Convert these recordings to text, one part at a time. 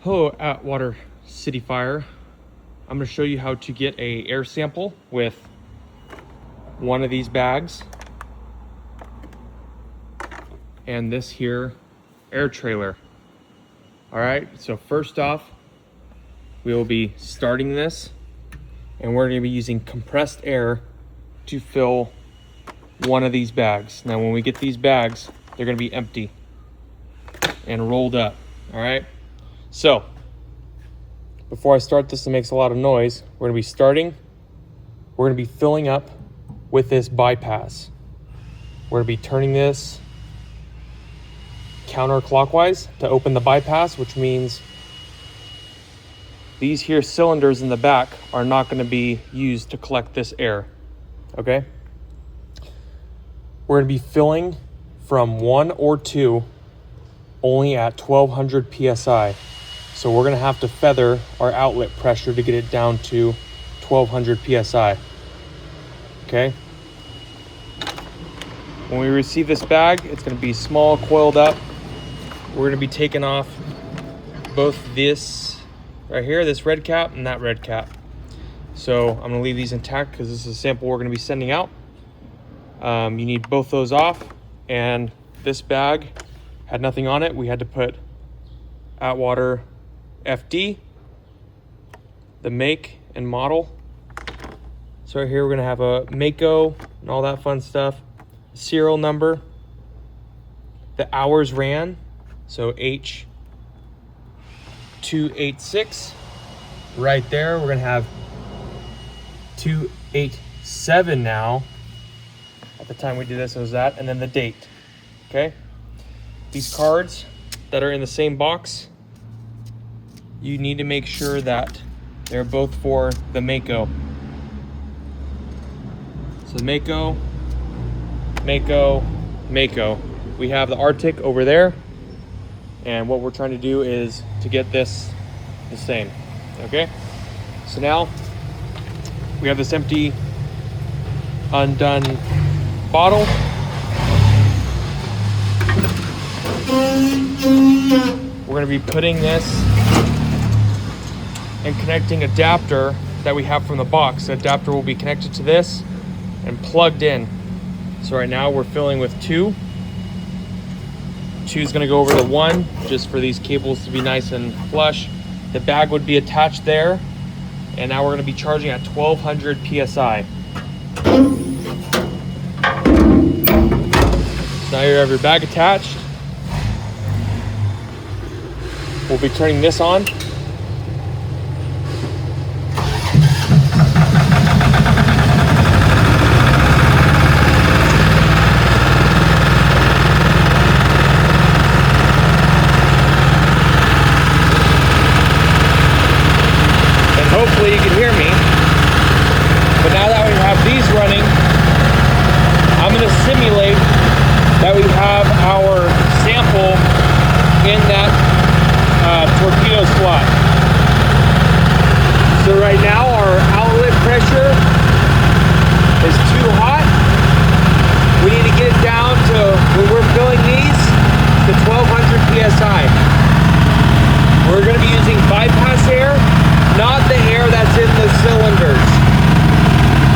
Hello, Atwater City Fire. I'm going to show you how to get a air sample with one of these bags and this here air trailer. All right, so first off, we will be starting this and we're going to be using compressed air to fill one of these bags. Now, when we get these bags, they're going to be empty and rolled up. All right. So before I start this, it makes a lot of noise. We're going to be filling up with this bypass. We're going to be turning this counterclockwise to open the bypass, which means these here cylinders in the back are not going to be used to collect this air. Okay. We're going to be filling from 1 or 2 only at 1200 psi. So we're going to have to feather our outlet pressure to get it down to 1200 psi. Okay. When we receive this bag, it's going to be small, coiled up. We're going to be taking off both this right here, this red cap, and that red cap. So I'm going to leave these intact because this is a sample we're going to be sending out. You need both those off, and this bag had nothing on it. We had to put Atwater FD, the make and model. So right here we're going to have a Mako and all that fun stuff, serial number, the hours ran, so H286 right there. We're going to have 287 now. At the time we did this, it was that, and then the date. Okay, these cards that are in the same box, you need to make sure that they're both for the Mako. So Mako, Mako, Mako. We have the Arctic over there, and what we're trying to do is to get this the same. Okay, so now we have this empty, undone bottle. We're going to be putting this and connecting adapter that we have from the box. The adapter will be connected to this and plugged in. So right now we're filling with 2. 2 is going to go over to 1 just for these cables to be nice and flush. The bag would be attached there, and now we're going to be charging at 1200 psi. So now you have your bag attached. We'll be turning this on. And hopefully you can hear me. But now that we have these running, I'm going to simulate that we have our sample in that torpedo slot. So right now our outlet pressure is too hot. We need to get it down to, when we're filling these, to 1200 psi. We're going to be using bypass air, not the air that's in the cylinders.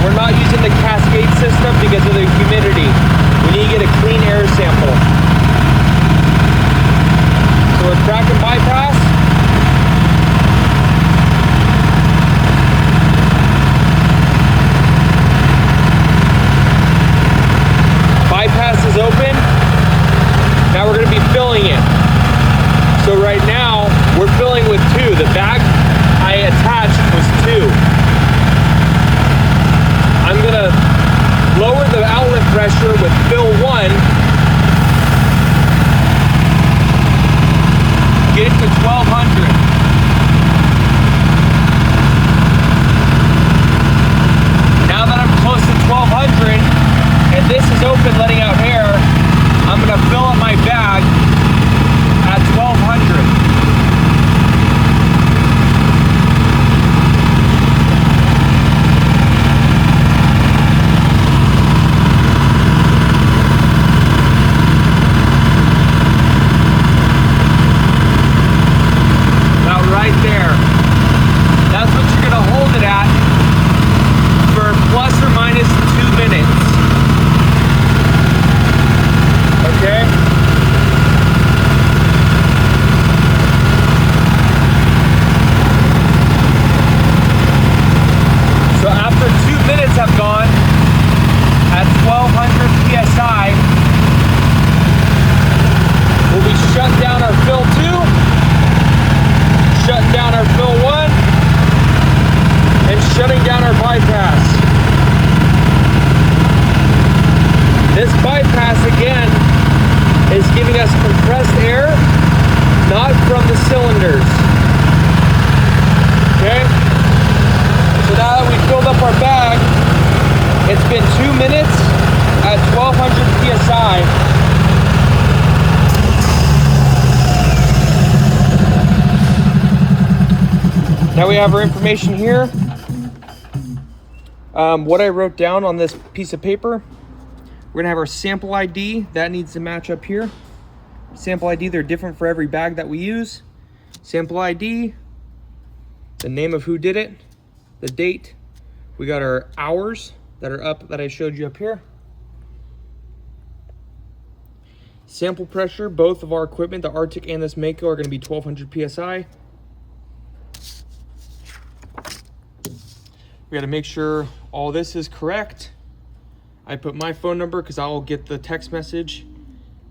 We're not using the cascade system because of the humidity. We need to get a clean air sample. So we're cracking bypass. Bypass is open. Now we're going to be filling it. So right now we're filling with 2. The bag I attached was 2. I'm going to lower the outlet pressure with fill 1. Get it to 1200. Now that I'm close to 1200 and this is open letting out air, I'm going to fill up my bag at 1200. Now PSI. Now we have our information here. What I wrote down on this piece of paper, we're gonna have our sample ID. That needs to match up here. Sample ID, they're different for every bag that we use. Sample ID, the name of who did it, the date. We got our hours that are up that I showed you up here. Sample pressure, both of our equipment, the Arctic and this Mako, are gonna be 1200 PSI. We gotta make sure all this is correct. I put my phone number because I'll get the text message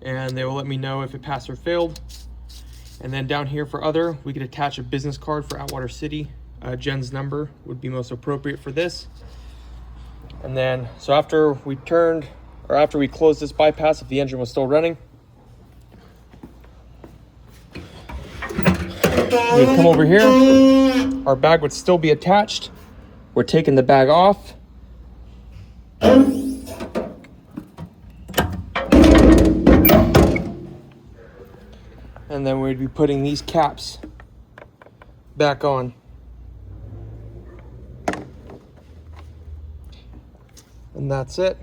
and they will let me know if it passed or failed. And then down here for other, we could attach a business card for Atwater City. Jen's number would be most appropriate for this. And then, so after we closed this bypass, if the engine was still running, we would come over here, our bag would still be attached. We're taking the bag off. And then we'd be putting these caps back on. And that's it.